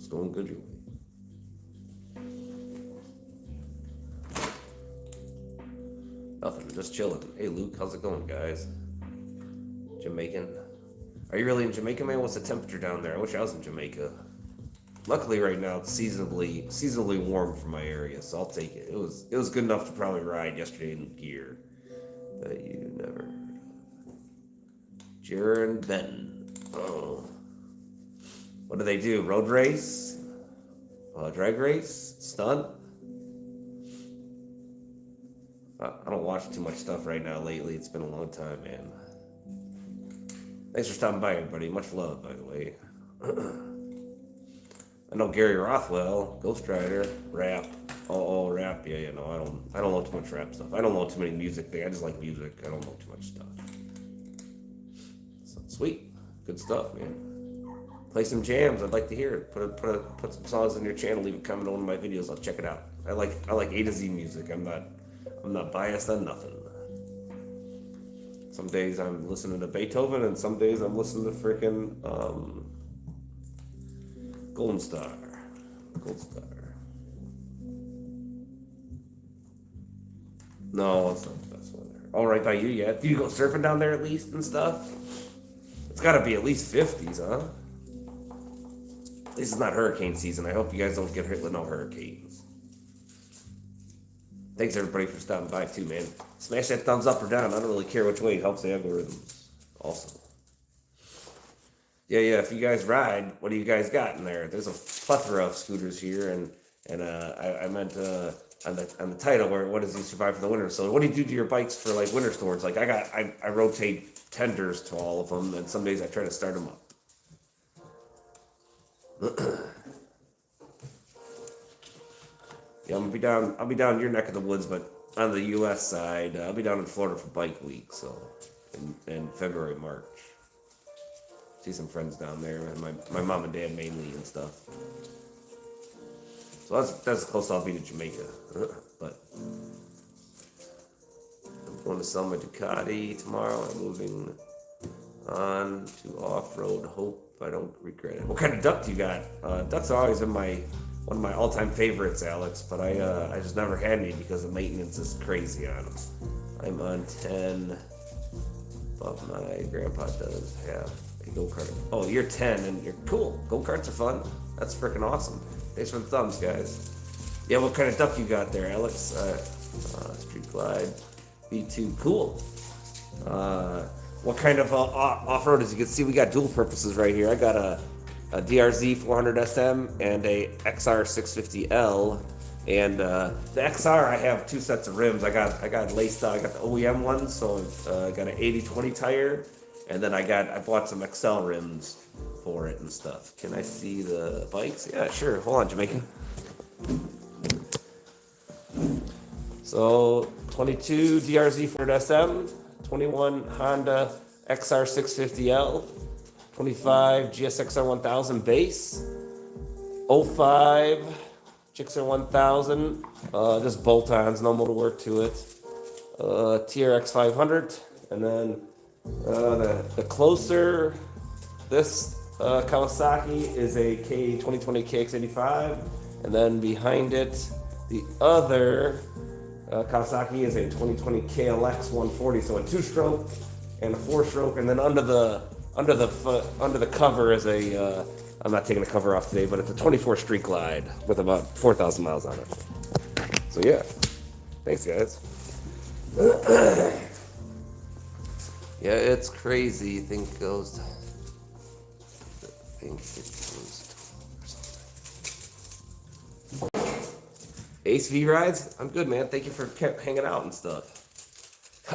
It's going good your way. Nothing, just chilling. Hey Luke, how's it going, guys? Jamaican. Are you really in Jamaica, man? What's the temperature down there? I wish I was in Jamaica. Luckily, right now it's seasonably warm for my area, so I'll take it. It was good enough to probably ride yesterday in gear. That you never. Jaron Ben. Oh. What do they do? Road race? Drag race? Stunt? I don't watch too much stuff right now lately. It's been a long time, man. Thanks for stopping by, everybody. Much love, by the way. I know Gary Rothwell, Ghost Rider, rap. Oh, rap. Yeah, no, I don't know too much rap stuff. I don't know too many music things. I just like music. I don't know too much stuff. So, sweet. Good stuff, man. Play some jams. I'd like to hear it. Put some songs on your channel. Leave a comment on one of my videos. I'll check it out. I like A to Z music. I'm not biased on nothing. Some days I'm listening to Beethoven, and some days I'm listening to freaking Gold Star. No, it's not the best weather. All right by you yet? Do you go surfing down there at least and stuff? It's got to be at least 50s, huh? At least it's not hurricane season. I hope you guys don't get hit with no hurricanes. Thanks everybody for stopping by too, man. Smash that thumbs up or down. I don't really care which way. It helps the algorithms. Awesome. Yeah. If you guys ride, what do you guys got in there? There's a plethora of scooters here, and I meant on the title where what does he survive for the winter? So what do you do to your bikes for like winter storage? Like I rotate tenders to all of them, and some days I try to start them up. Yeah, I'll be down your neck of the woods, but on the U.S. side, I'll be down in Florida for Bike Week, so in February, March. See some friends down there, and my mom and dad mainly and stuff. So that's as close I'll be to Jamaica. But I'm going to sell my Ducati tomorrow. I'm moving on to off-road. Hope I don't regret it. What kind of duck do you got? Ducks are always been one of my all-time favorites, Alex, but I just never had any because the maintenance is crazy on them. I'm on 10, but my grandpa does have a go-kart. Oh, you're 10, and you're cool. Go-karts are fun. That's freaking awesome. Thanks for the thumbs, guys. Yeah, what kind of duck you got there, Alex? Street Glide V2, cool. What kind of off-road? As you can see, we got dual purposes right here. I got a DRZ 400 SM and a XR 650L, and the XR I have two sets of rims. I got laced. I got the OEM ones, so I got an 80/20 tire, and then I bought some XL rims for it and stuff. Can I see the bikes? Yeah, sure. Hold on, Jamaican. So 22 DRZ 400 SM, 21 Honda XR 650L. 25 GSXR 1000 base, 05 GXR 1000, just bolt-ons, no motor work to it, TRX 500, and then the closer, this Kawasaki is a 2020 KX85, and then behind it, the other Kawasaki is a 2020 KLX 140, so a 2-stroke and a 4-stroke, and then under the cover is a, I'm not taking the cover off today, but it's a 24 Street Glide with about 4,000 miles on it. So yeah, thanks guys. Yeah, it's crazy. Think it goes. Ace V rides? I'm good, man. Thank you for hanging out and stuff.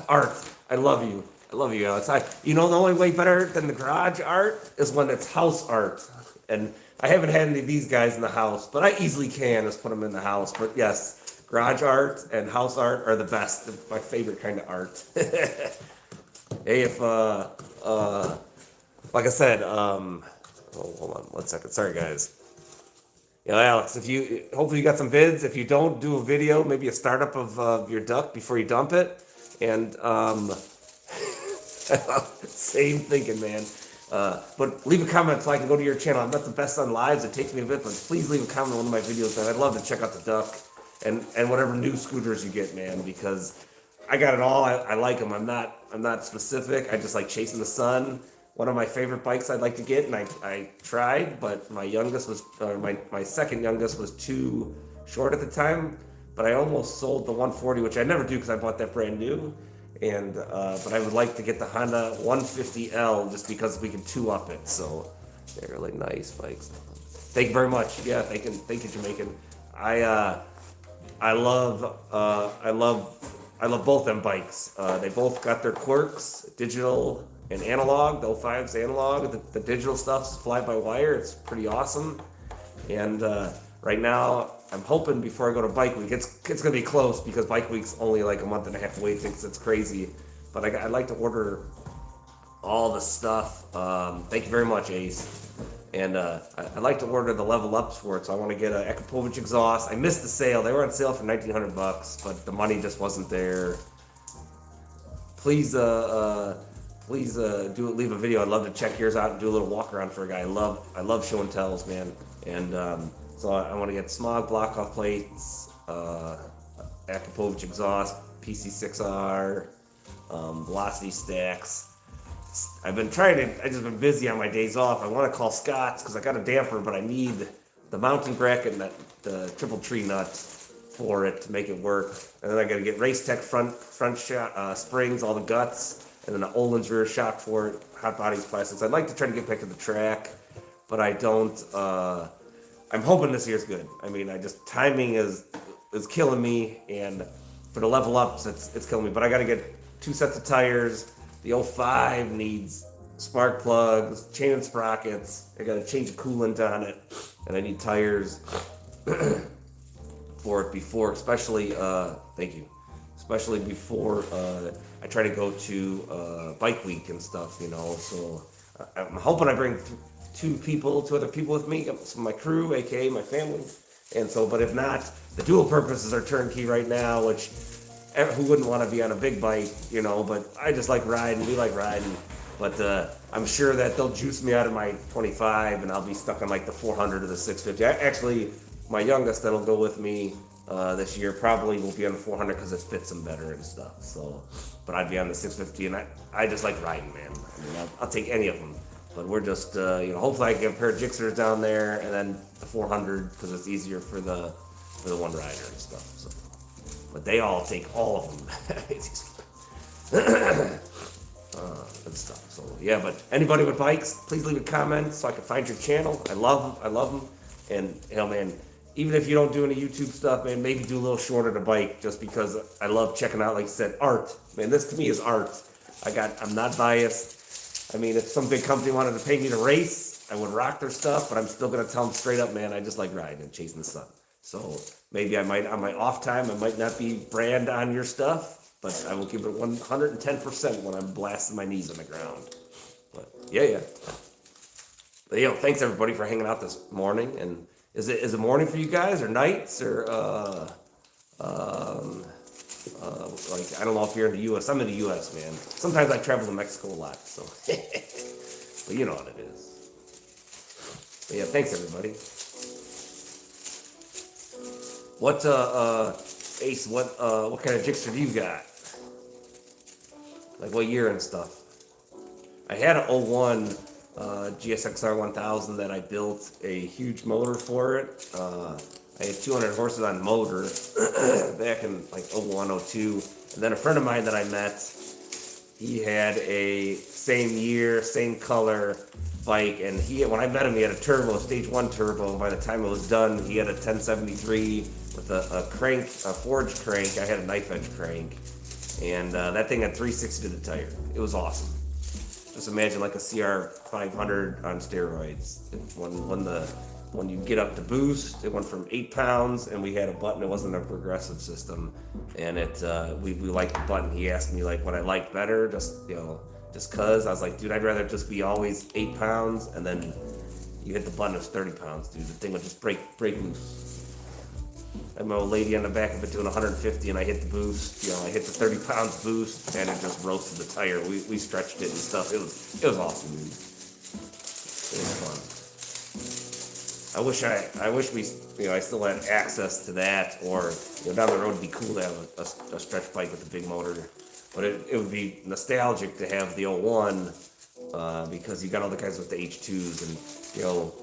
Art, I love you. I love you, Alex. The only way better than the garage art is when it's house art. And I haven't had any of these guys in the house, but I easily can just put them in the house. But yes, garage art and house art are the best. They're my favorite kind of art. Hey, if, like I said, hold on 1 second. Sorry, guys. Alex, hopefully you got some vids. If you don't, do a video, maybe a startup of your duck before you dump it. And, same thinking, man. But leave a comment so I can go to your channel. I'm not the best on lives. It takes me a bit, but please leave a comment on one of my videos, man. I'd love to check out the Duck and whatever new scooters you get, man, because I got it all. I like them. I'm not specific. I just like chasing the sun. One of my favorite bikes I'd like to get, and I tried, but my youngest was, my second youngest was too short at the time. But I almost sold the 140, which I never do because I bought that brand new. And but I would like to get the Honda 150L just because we can two up it. So they're really nice bikes. Thank you very much. Yeah, thank you, Jamaican. I love both them bikes. They both got their quirks, digital and analog. The 05's analog. The digital stuff's fly-by-wire. It's pretty awesome. And right now, I'm hoping before I go to Bike Week, it's gonna be close because Bike Week's only like a month and a half away. Thinks it's crazy, but I'd like to order all the stuff. Thank you very much, Ace. And I'd like to order the level ups for it. So I want to get a Ekapovich exhaust. I missed the sale. They were on sale for $1,900, but the money just wasn't there. Please, leave a video. I'd love to check yours out and do a little walk around for a guy. I love show and tells, man. And so I want to get smog block off plates, Ekapovich exhaust, PC6R, velocity stacks. I've been just been busy on my days off. I want to call Scott's because I got a damper, but I need the mounting bracket and the triple tree nut for it to make it work. And then I got to get Race Tech front springs, all the guts, and then the Olin's rear shock for it, hot bodies plastics. I'd like to try to get back to the track, but I don't. I'm hoping this year's good. I mean, timing is killing me, and for the level ups, it's killing me. But I got to get 2 sets of tires. The 05 needs spark plugs, chain and sprockets. I got to change the coolant on it, and I need tires for it before, especially before I try to go to Bike Week and stuff. So I'm hoping I bring two other people with me, some of my crew, aka my family. And so, but if not, the dual purposes are turnkey right now, which who wouldn't want to be on a big bike, but I just like riding, we like riding. But I'm sure that they'll juice me out of my 25 and I'll be stuck on like the 400 or the 650. Actually, my youngest that'll go with me this year probably will be on the 400 because it fits him better and stuff. So, but I'd be on the 650, and I just like riding, man. I mean, I'll take any of them. But we're just, hopefully I can get a pair of Gixxers down there, and then the 400 because it's easier for the one rider and stuff. So, but they all take all of them. Good stuff. So yeah, but anybody with bikes, please leave a comment so I can find your channel. I love them, and man, even if you don't do any YouTube stuff, man, maybe do a little shorter to bike, just because I love checking out, like you said, art. Man, this to me is art. I'm not biased. I mean, if some big company wanted to pay me to race, I would rock their stuff, but I'm still going to tell them straight up, man, I just like riding and chasing the sun. So maybe I might, on my off time, I might not be brand on your stuff, but I will give it 110% when I'm blasting my knees on the ground. But yeah. But, thanks everybody for hanging out this morning. And is it morning for you guys, or nights, or like, I don't know if you're in the U.S. I'm in the U.S., man. Sometimes I travel to Mexico a lot, so. But you know what it is. But yeah, thanks, everybody. Ace, what kind of Gixxer do you got? Like, what year and stuff? I had an 01 GSXR 1000 that I built a huge motor for it. I had 200 horses on motor back in like 01, 02. And then a friend of mine that I met, he had a same year, same color bike. And when I met him, he had a turbo, stage 1 turbo. And by the time it was done, he had a 1073 with a crank, a forged crank. I had a knife edge crank. And that thing had 360 to the tire. It was awesome. Just imagine like a CR 500 on steroids. When you get up to boost, it went from 8 pounds, and we had a button. It wasn't a progressive system, and we liked the button. He asked me like what I liked better, just cause. I was like, dude, I'd rather just be always 8 pounds, and then you hit the button, it's 30 pounds, dude. The thing would just break loose. I had my old lady on the back of it doing 150, and I hit the boost. I hit the 30 pounds boost, and it just roasted the tire. We stretched it and stuff. It was awesome, dude. I wish we, I still had access to that, or down the road it'd be cool to have a stretch bike with a big motor. But it would be nostalgic to have the '01 because you got all the guys with the H2s,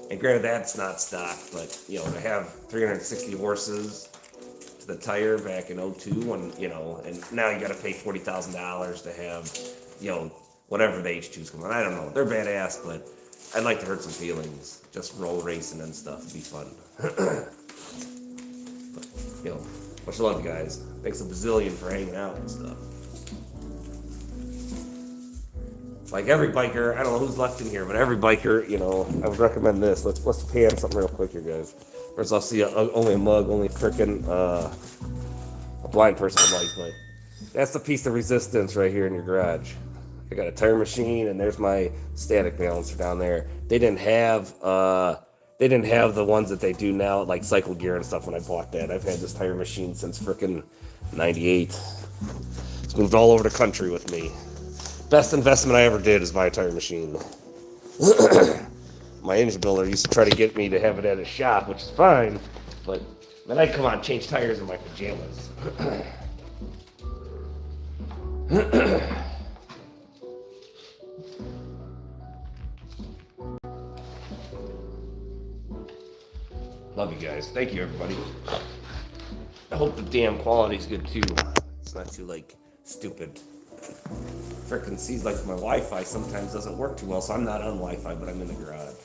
and granted that's not stock, but to have 360 horses to the tire back in '02, when and now you got to pay $40,000 to have whatever the H2s come on. I don't know, they're badass, but I'd like to hurt some feelings. Just roll racing and stuff would be fun. But, much love, guys. Thanks a bazillion for hanging out and stuff. Like every biker, I don't know who's left in here, but every biker, I would recommend this. Let's pan something real quick here, guys. First, I'll see only a mug, only frickin' a blind person would like, but that's the piece of resistance right here in your garage. I got a tire machine, and there's my static balancer down there. They didn't have the ones that they do now, like Cycle Gear and stuff. When I bought that, I've had this tire machine since frickin' '98. It's moved all over the country with me. Best investment I ever did is buy a tire machine. My engine builder used to try to get me to have it at his shop, which is fine, but then I'd come on and change tires in my pajamas. Love you guys. Thank you, everybody. I hope the damn quality's good too. It's not too stupid. Frickin' sees my Wi-Fi sometimes doesn't work too well, so I'm not on Wi-Fi, but I'm in the garage.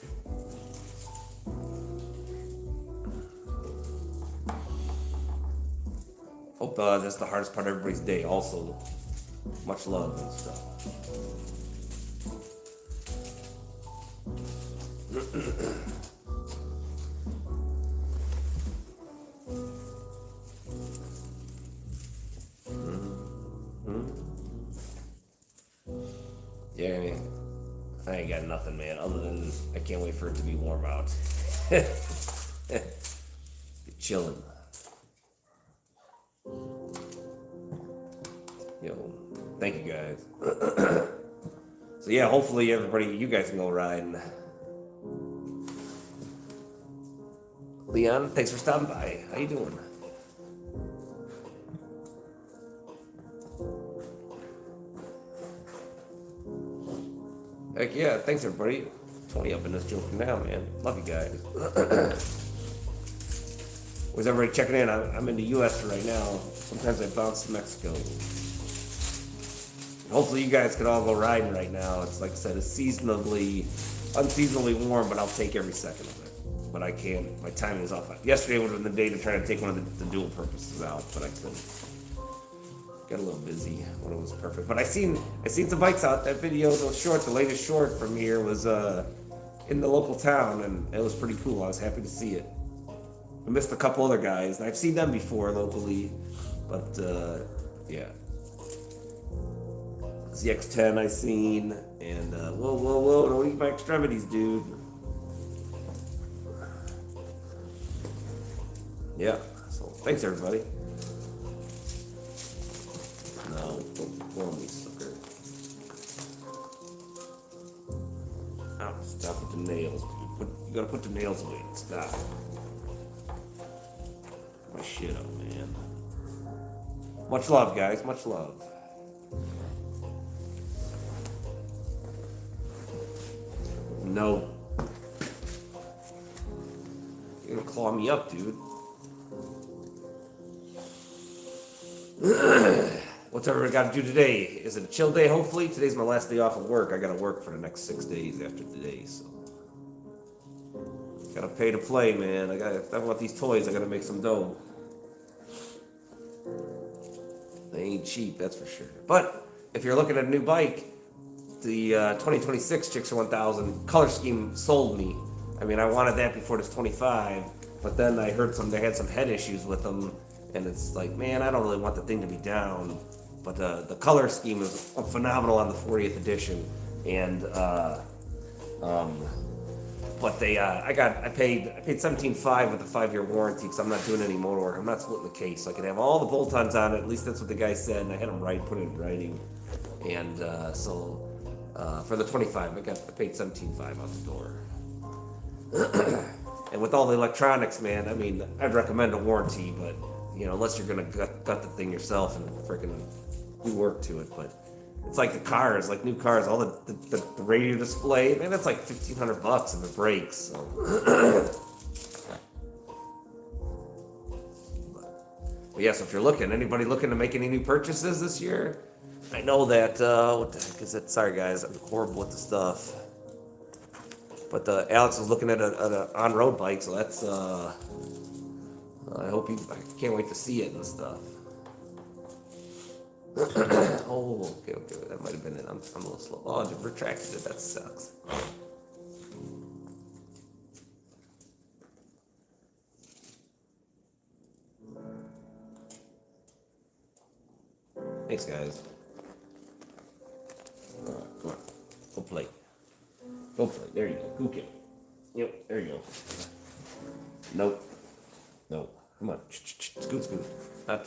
Hope that's the hardest part of everybody's day. Also, much love and stuff. Yeah, I ain't got nothing, man, other than I can't wait for it to be warm out. Be chilling. Thank you guys. So yeah, hopefully you guys can go riding. Leon, thanks for stopping by. How you doing? Heck yeah, thanks everybody. 20 up in this joke now, man. Love you guys. Where's everybody checking in? I'm in the U.S. right now. Sometimes I bounce to Mexico. And hopefully you guys could all go riding right now. It's like I said, it's unseasonably warm, but I'll take every second of it. But I can't. My timing is off. Yesterday would have been the day to try to take one of the dual purposes out, but I couldn't. Got a little busy when it was perfect. But I seen some bikes out. That video, the latest short from here was in the local town, and it was pretty cool. I was happy to see it. I missed a couple other guys, and I've seen them before locally, but yeah. ZX10 I seen, and whoa, don't eat my extremities, dude. Yeah, so thanks everybody. No, don't blow me, sucker. Ow, stop with the nails, dude. You gotta put the nails away. Stop. Put my shit up, man. Much love, guys. Much love. No. You're gonna claw me up, dude. What's everybody got to do today? Is it a chill day, hopefully? Today's my last day off of work. I got to work for the next 6 days after today, so. Got to pay to play, man. If I want these toys, I got to make some dough. They ain't cheap, that's for sure. But if you're looking at a new bike, the 2026 Gixxer 1000 color scheme sold me. I mean, I wanted that before this 25, but then I heard they had some head issues with them, and it's like, man, I don't really want the thing to be down. But the color scheme is phenomenal on the 40th edition, and but I paid $17,500 with a 5-year warranty because I'm not doing any motor work. I'm not splitting the case. So I could have all the bolt-ons on it. At least that's what the guy said, and I had him put it in writing. And so for the 25, I paid $17,500 out the door. And with all the electronics, man, I mean, I'd recommend a warranty, but unless you're gonna gut the thing yourself and freaking do work to it. But it's like the cars, like new cars, all the radio display, man, that's like $1,500 if it breaks. So. But yeah, so if you're anybody looking to make any new purchases this year? I know that, what the heck is it? Sorry guys, I'm horrible with the stuff. But Alex was looking at an on-road bike, so that's, I can't wait to see it and stuff. Oh, okay, that might have been it. I'm a little slow. Oh, I retracted it, that sucks. Thanks, guys. Come on. Go play. Go play. There you go. Gook it. Yep, there you go. Nope. No. Come on. Scoot. I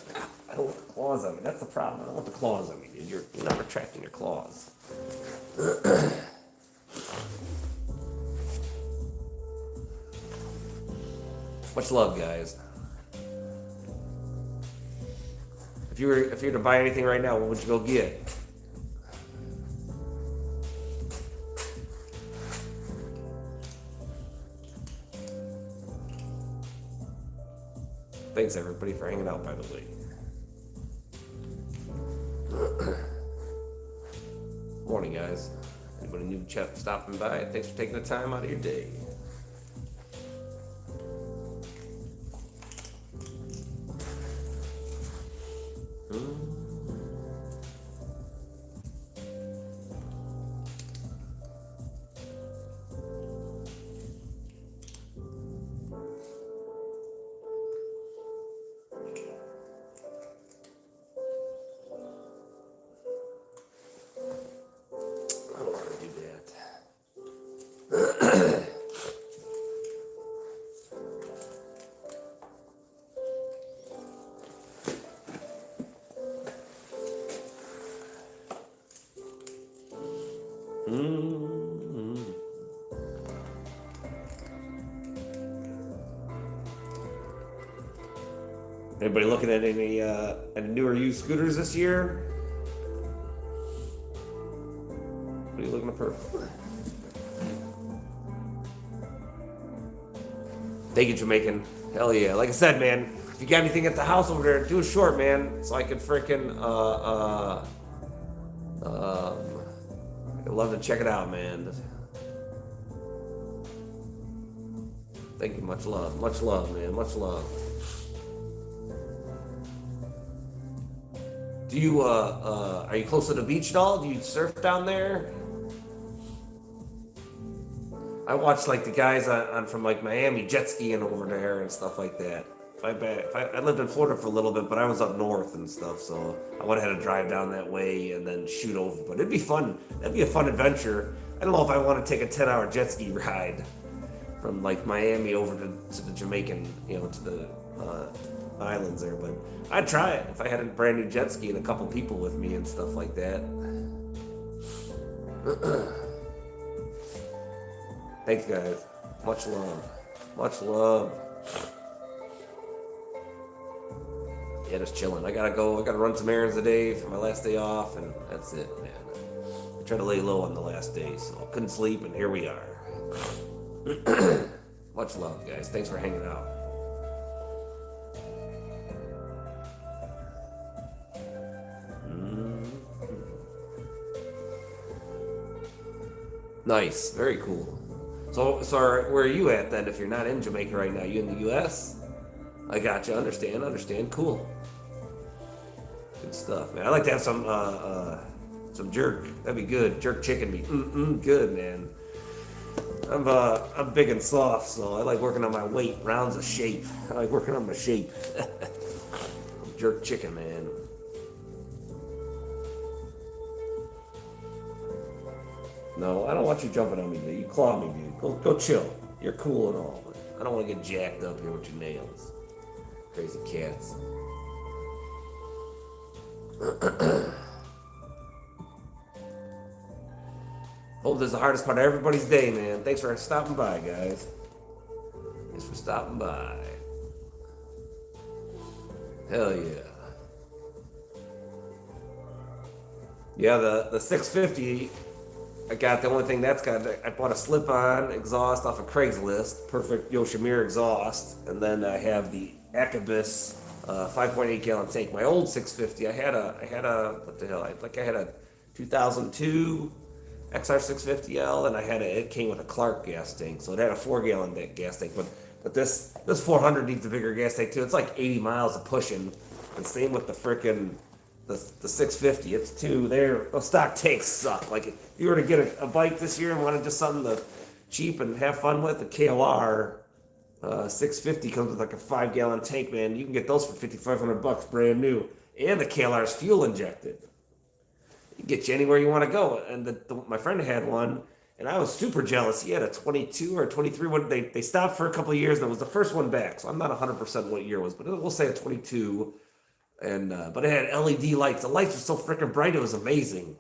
don't want the claws on me. That's the problem. I don't want the claws on me, dude. You're not retracting your claws. Much love, guys. If you were to buy anything right now, what would you go get? Thanks everybody for hanging out, by the way. Morning, guys. Anybody new stopping by? Thanks for taking the time out of your day. Anybody looking at any newer used scooters this year? What are you looking for? Thank you, Jamaican. Hell yeah. Like I said, man, if you got anything at the house over there, do a short, man, so I could freaking I'd love to check it out, man. Thank you. Much love, man. Much love. Do you are you close to the beach at all? Do you surf down there? I watched like the guys on from like Miami jet skiing over there and stuff like that. I lived in Florida for a little bit, but I was up north and stuff, so I would have had to drive down that way and then shoot over. But it'd be fun. That'd be a fun adventure. I don't know if I want to take a 10-hour jet ski ride from like Miami over to the Jamaican, to the islands there, but I'd try it if I had a brand new jet ski and a couple people with me and stuff like that. Thanks, guys. Much love. Yeah, just chilling. I gotta run some errands today for my last day off, and that's it, man. I tried to lay low on the last day, so I couldn't sleep, and here we are. Much love, guys. Thanks for hanging out. Nice, very cool. So where are you at then? If you're not in Jamaica right now, you in the U.S.? I got you. Understand. Cool. Good stuff, man. I like to have some jerk. That'd be good. Jerk chicken be good, man. I'm big and soft, so I like working on my weight, rounds of shape. I like working on my shape. Jerk chicken, man. No, I don't want you jumping on me, dude. You claw me, dude. Go chill. You're cool and all, but I don't want to get jacked up here with your nails. Crazy cats. Hope this is the hardest part of everybody's day, man. Thanks for stopping by, guys. Thanks for stopping by. Hell yeah. Yeah, the 650, I got the only thing that's got, I bought a slip-on exhaust off of Craigslist, perfect Yoshimir exhaust, and then I have the Acabus 5.8 gallon tank. My old 650, I had a, what the hell, I had a 2002 XR650L, and it came with a Clark gas tank, so it had a 4 gallon gas tank, but this 400 needs a bigger gas tank too. It's like 80 miles of pushing, and same with the frickin' the 650. It's two. Those stock tanks suck. Like if you were to get a bike this year and wanted just something to cheap and have fun with, the KLR 650 comes with like a 5 gallon tank, man. You can get those for $5,500 brand new, and the KLR is fuel injected. It can get you anywhere you want to go. And my friend had one, and I was super jealous. He had a 22 or 23 one. They stopped for a couple of years, and it was the first one back. So I'm not 100% what year it was, but we'll say a 22. And but it had LED lights. The lights were so freaking bright, it was amazing.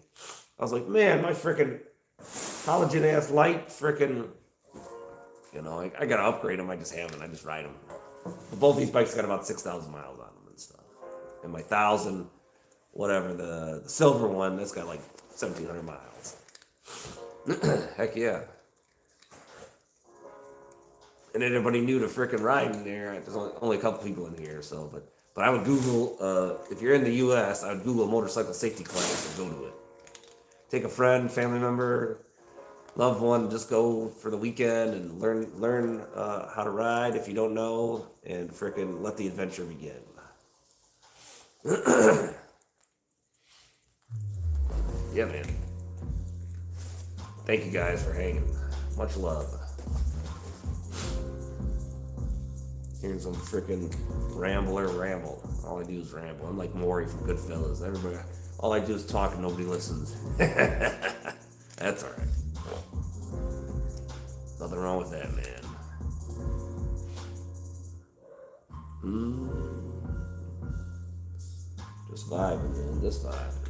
I was like, man, my freaking halogen ass light, freaking, I gotta upgrade them. I just haven't. I just ride them. But both these bikes got about 6,000 miles on them and stuff. And my 1,000, whatever, the silver one, that's got like 1,700 miles. Heck yeah. And anybody new to freaking riding there, there's only a couple people in here, so, but I would Google, if you're in the U.S., I would Google motorcycle safety class and go to it. Take a friend, family member, loved one, just go for the weekend and learn how to ride if you don't know, and frickin' let the adventure begin. Yeah, man. Thank you guys for hanging. Much love. Hearing some freaking rambler ramble. All I do is ramble. I'm like Maury from Goodfellas. Everybody, all I do is talk and nobody listens. That's all right. Nothing wrong with that, man. Just vibing, man. Just vibing.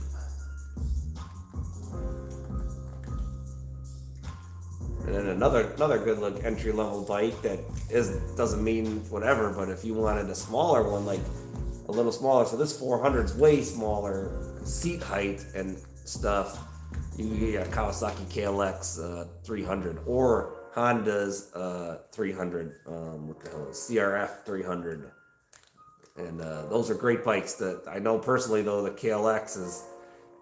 And then another good like entry level bike that doesn't mean whatever, but if you wanted a smaller one, like a little smaller, so this 400 is way smaller, seat height and stuff, you can get a Kawasaki KLX 300 or Honda's 300, what the hell is CRF 300, and those are great bikes. That I know personally though, the KLX is.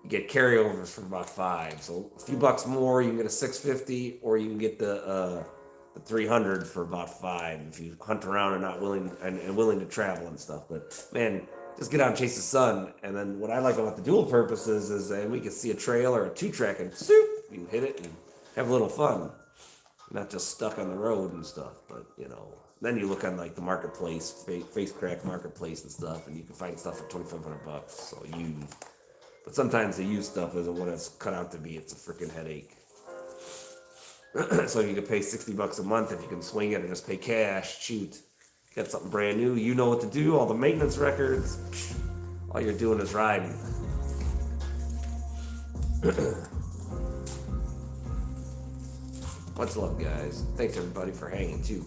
You get carryovers for about $5. So a few bucks more, you can get a 650, or you can get the 300 for about $5 if you hunt around and not willing to travel and stuff. But man, just get out and chase the sun. And then what I like about the dual purposes is we can see a trail or a 2-track and you can hit it and have a little fun, not just stuck on the road and stuff. But then you look on like the marketplace, face crack marketplace and stuff, and you can find stuff for $2,500. So But sometimes the used stuff isn't what it's cut out to be. It's a freaking headache. So you can pay $60 a month if you can swing it, or just pay cash. Shoot, get something brand new. You know what to do. All the maintenance records. All you're doing is riding. Much love, guys. Thanks everybody for hanging too.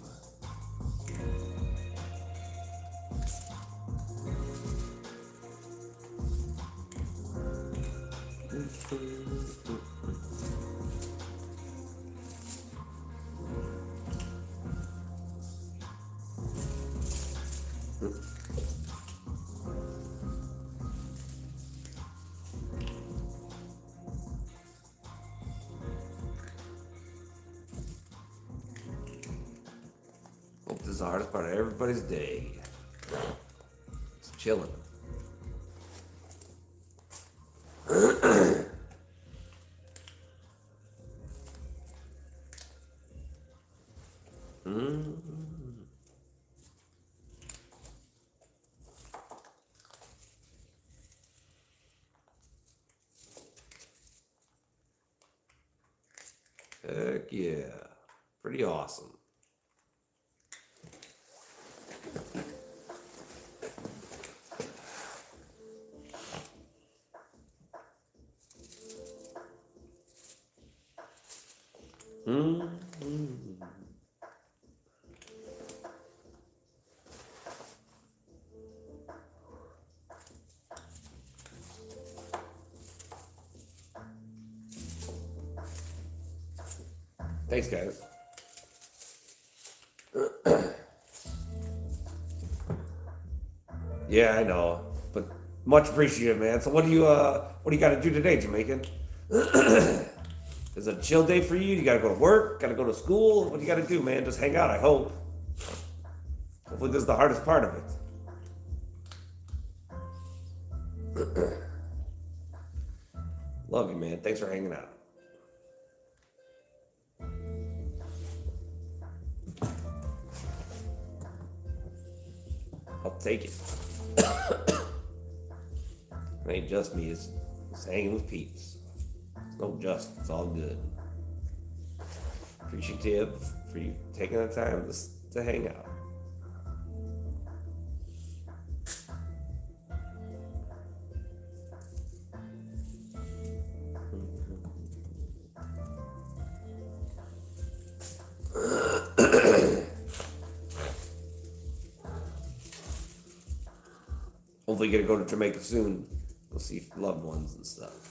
Hope this is the hardest part of everybody's day. It's chilling. Heck yeah. Pretty awesome. Thanks, guys. Yeah, I know, but much appreciated, man. So what do you got to do today, Jamaican? Is it a chill day for you? You got to go to work? Got to go to school? What do you got to do, man? Just hang out. I hope. Hopefully, this is the hardest part of it. Love you, man. Thanks for hanging out. I'll take it. It ain't just me. It's hanging with peeps. It's no just. It's all good. Appreciative for you taking the time to hang out. Hopefully, you're gonna go to Jamaica soon. Go see loved ones and stuff.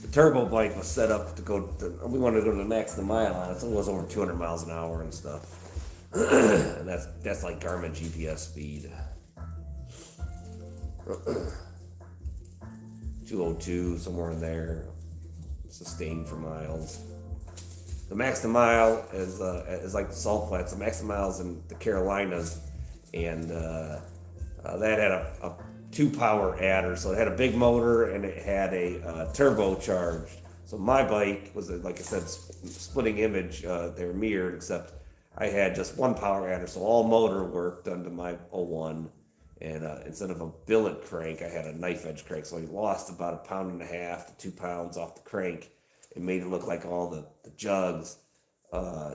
The turbo bike was set up to go. We wanted to go to the max the mile on it. So it was over 200 miles an hour and stuff. And that's like Garmin GPS speed. 202 somewhere in there. Sustained for miles. The max to mile is like the salt flats. The max to miles in the Carolinas, and that had a 2-power adder, so it had a big motor and it had a turbocharged. So my bike was, like I said, splitting image. They were mirrored, except I had just 1 power adder, so all motor work done to my 01. And instead of a billet crank, I had a knife edge crank. So I lost about 1.5 pounds to 2 pounds off the crank. It made it look like all the jugs.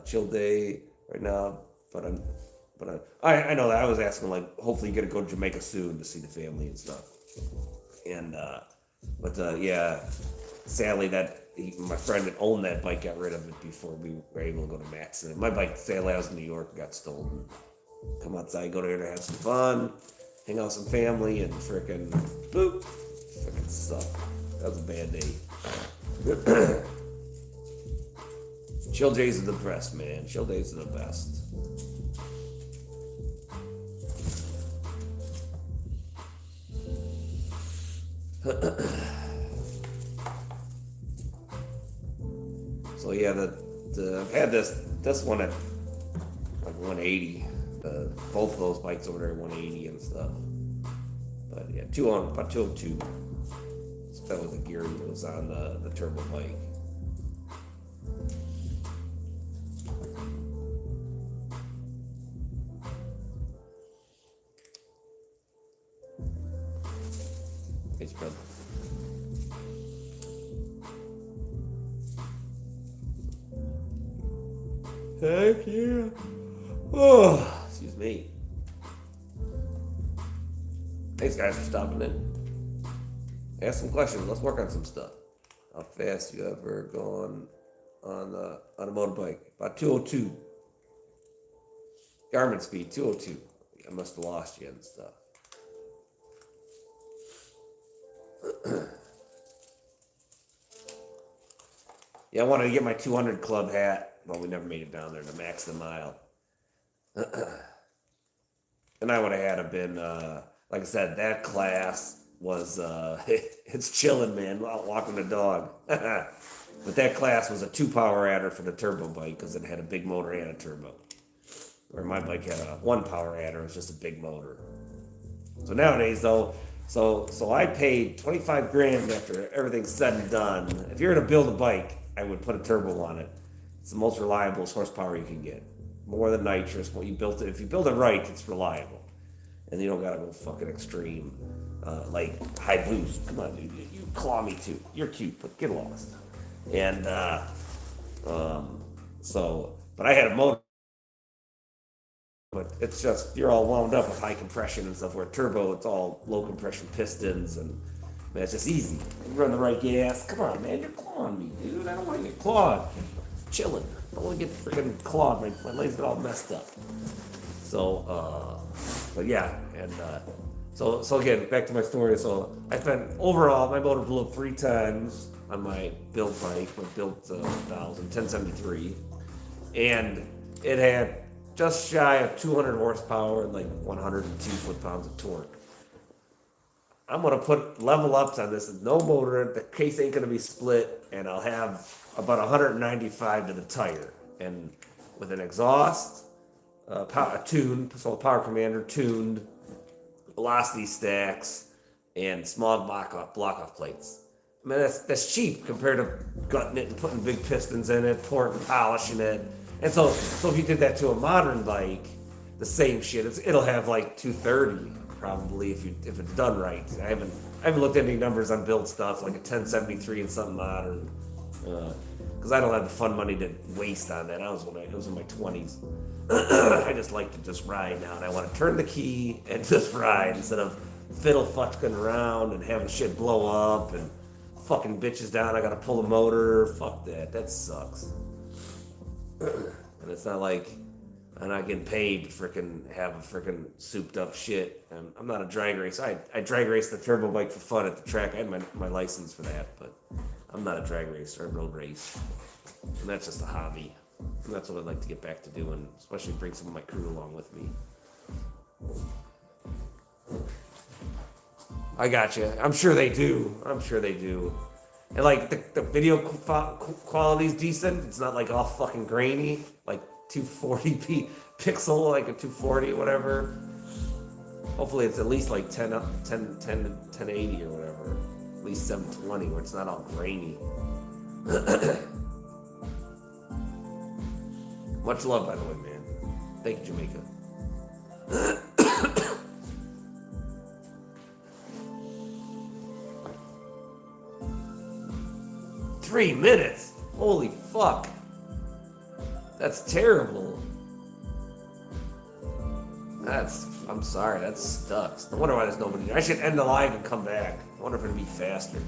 Chill day right now, but I know that I was asking, like, hopefully you get to go to Jamaica soon to see the family and stuff. And yeah, sadly my friend that owned that bike got rid of it before we were able to go to Max. And my bike, sadly, I was in New York, got stolen. Come outside, go there to have some fun. Hang out with some family and frickin' suck. That was a bad day. Chill days are the best, man. Chill days are the best. So yeah, I've had this one at like 180. Both of those bikes over there at 180 and stuff. But yeah, about 202. So that was the gear that was on the turbo bike. Thanks, brother. Heck yeah. Oh, excuse me. Thanks, guys, for stopping in. Ask some questions. Let's work on some stuff. How fast you ever gone on a motorbike? About 202. Garmin speed, 202. I must have lost you and stuff. Yeah, I wanted to get my 200 club hat. Well, we never made it down there to max the mile. And I would have been, like I said, that class was, it's chilling, man, walking the dog. But that class was a 2-power adder for the turbo bike because it had a big motor and a turbo. Where my bike had a 1-power adder, it was just a big motor. So nowadays, though, so I paid 25 grand after everything's said and done. If you're going to build a bike, I would put a turbo on it. It's the most reliable horsepower you can get. More than nitrous. When you built it, if you build it right, it's reliable, and you don't gotta go fucking extreme, like high boost. Come on, dude, you claw me too. You're cute, but get lost. And but I had a motor, but it's just you're all wound up with high compression and stuff. Where turbo, it's all low compression pistons, and man, it's just easy. You run the right gas. Come on, man, you're clawing me, dude. I don't want to get clawed. Chilling. I don't want to get freaking clawed. My legs get all messed up. So, but yeah, And so again, back to my story. So I spent overall, my motor blew up 3 times on my built bike, my built 1073, and it had just shy of 200 horsepower and like 102 foot-pounds of torque. I'm gonna put level ups on this. No motor, the case ain't gonna be split, and I'll have about 195 to the tire, and with an exhaust, a tuned, so a power commander tuned, velocity stacks, and small block off plates. I mean, that's cheap compared to gutting it and putting big pistons in it, pouring and polishing it. And so if you did that to a modern bike, the same shit, it'll have like 230 probably if it's done right. I haven't looked at any numbers on build stuff like a 1073 and something modern, because I don't have the fun money to waste on that. It was in my 20s. I just like to just ride now, and I want to turn the key and just ride instead of fiddle fucking around and having shit blow up and fucking bitches down. I gotta pull a motor. Fuck that. That sucks. And it's not like I'm not getting paid to frickin' have a frickin' souped up shit. I'm not a drag racer. I drag race the turbo bike for fun at the track. I had my license for that, but I'm not a drag racer. I road race, and that's just a hobby. And that's what I'd like to get back to doing, especially bring some of my crew along with me. I got you. I'm sure they do. And like the video quality's decent. It's not like all fucking grainy, like 240p pixel, like a 240 whatever. Hopefully it's at least like 1080 or whatever. At least 720 where it's not all grainy. Much love, by the way, man. Thank you, Jamaica. 3 minutes? Holy fuck. That's terrible. I'm sorry, that sucks. No wonder why there's nobody. I should end the live and come back. I wonder if it'd be faster.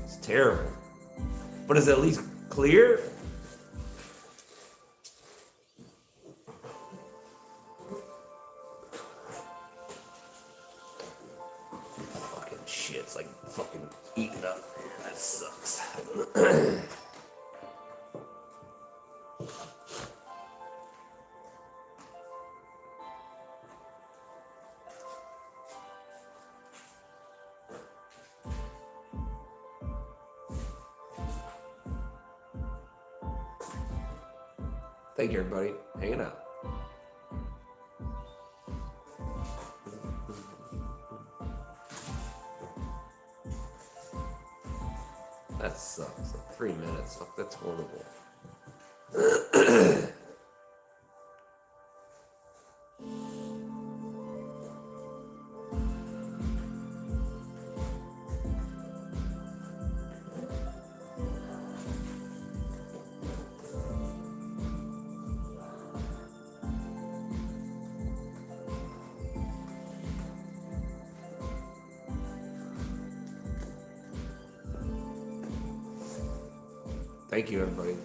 It's terrible. But is it at least clear? Fucking shit, it's like fucking eating up. That sucks. Thank you, everybody. Hanging out. That sucks. Like 3 minutes. Fuck, that's horrible. Thank you, everybody.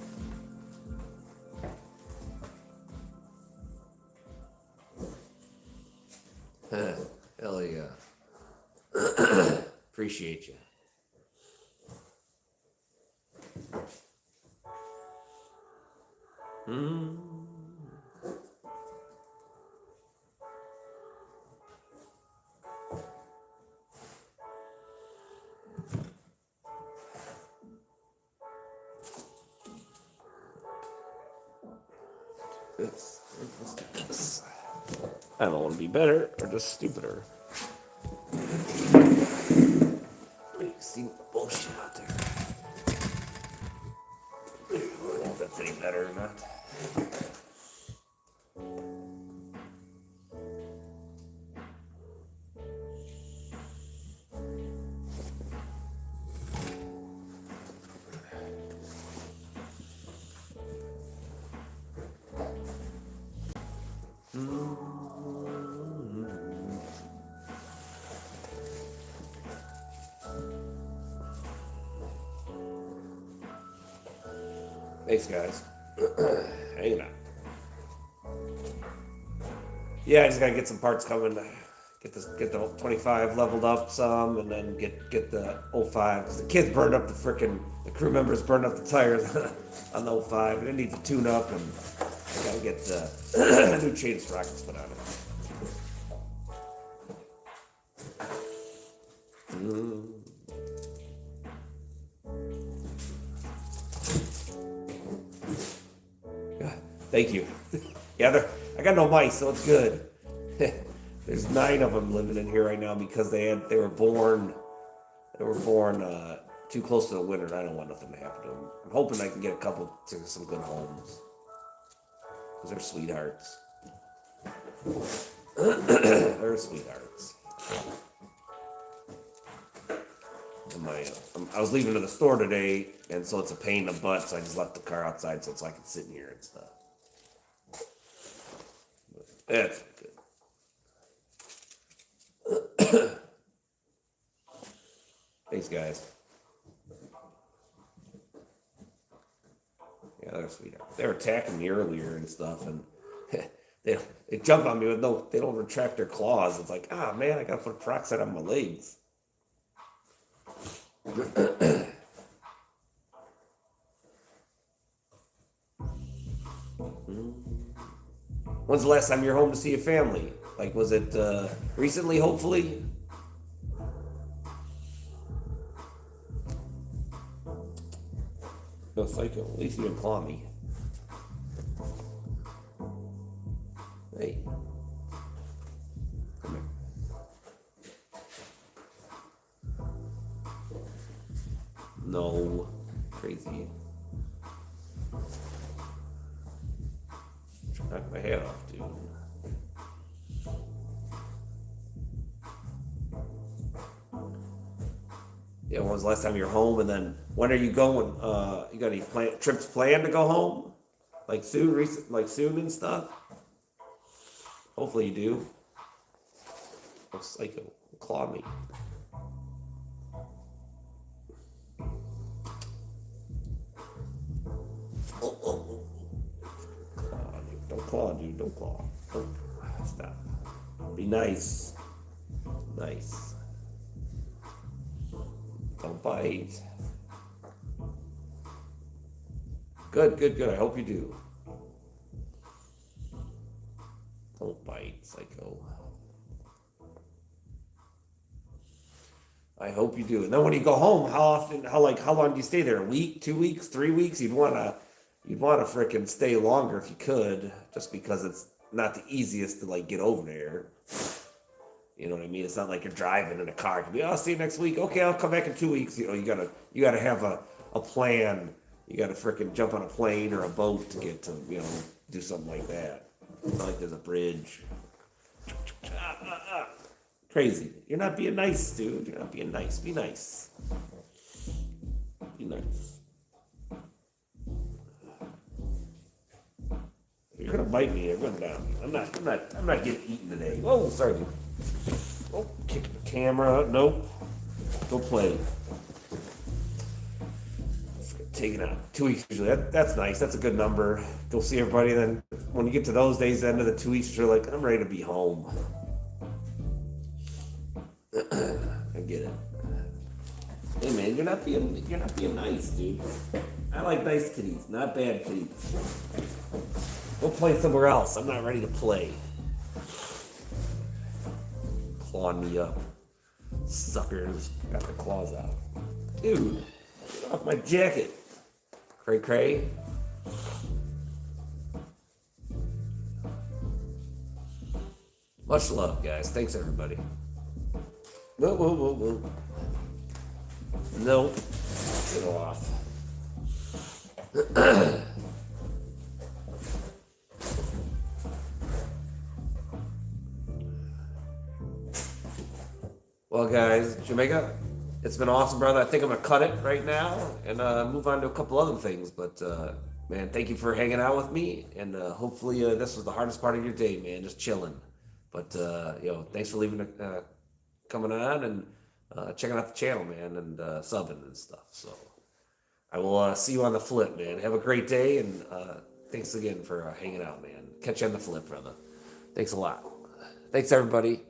Hell yeah. Appreciate you. Let's do this. I don't want to be better or just stupider. You see bullshit out there. I don't know if that's any better or not. Thanks, guys. Hanging out. Yeah, I just gotta get some parts coming. get the 25 leveled up some, and then get the '05 because the kids burned up the crew members burned up the tires on the '05, and it needs a tune up, and I gotta get new chain sprockets put on it. Yeah, thank you. Yeah, I got no mice, so it's good. There's 9 of them living in here right now because they were born too close to the winter, and I don't want nothing to happen to them. I'm hoping I can get a couple to some good homes because they're sweethearts. They're sweethearts. And I was leaving to the store today, and so it's a pain in the butt, so I just left the car outside so I can sit in here and stuff. But that's good. Thanks, guys. Yeah, they're sweethearts. They were attacking me earlier and stuff, and they jump on me with they don't retract their claws. It's like, man, I gotta put peroxide on my legs. When's the last time you're home to see your family? Like, was it recently, hopefully? No, psycho. At least you didn't claw me. Hey. Come here. No. Crazy. Knock my head off, dude. Yeah, when was the last time you're home? And then when are you going? You got any trips planned to go home? Like soon, soon and stuff? Hopefully you do. Oh, psycho. Claw me. Don't claw, dude. Don't claw. Don't. Stop. Be nice. Nice. Don't bite. Good, good, good. I hope you do. Don't bite, psycho. I hope you do. And then when you go home, how long do you stay there? A week, 2 weeks, 3 weeks? You'd wanna frickin' stay longer if you could, just because it's not the easiest to get over there. You know what I mean? It's not like you're driving in a car. You can be, I'll see you next week. Okay, I'll come back in 2 weeks. You gotta have a plan. You gotta frickin' jump on a plane or a boat to get to, do something like that. It's not like there's a bridge. Crazy. You're not being nice, dude. You're not being nice. Be nice. Be nice. You're gonna bite me. You're gonna down me. I'm not getting eaten today. Oh, sorry. Oh, kick the camera. Nope. Go play. Taking out 2 weeks usually. That's nice. That's a good number. Go see everybody. And then when you get to those days, the end of the 2 weeks, you're like, I'm ready to be home. I get it. Hey man, you're not being nice, dude. I like nice kitties, not bad kitties. Go play somewhere else. I'm not ready to play. Clawing me up. Suckers got their claws out. Dude, get off my jacket. Cray cray. Much love, guys. Thanks, everybody. Whoa, whoa, whoa, whoa. Nope. Get off. Well, guys, Jamaica, it's been awesome, brother. I think I'm going to cut it right now and move on to a couple other things. But, man, thank you for hanging out with me. And hopefully this was the hardest part of your day, man, just chilling. But, thanks for coming on and checking out the channel, man, and subbing and stuff. So I will see you on the flip, man. Have a great day, and thanks again for hanging out, man. Catch you on the flip, brother. Thanks a lot. Thanks, everybody.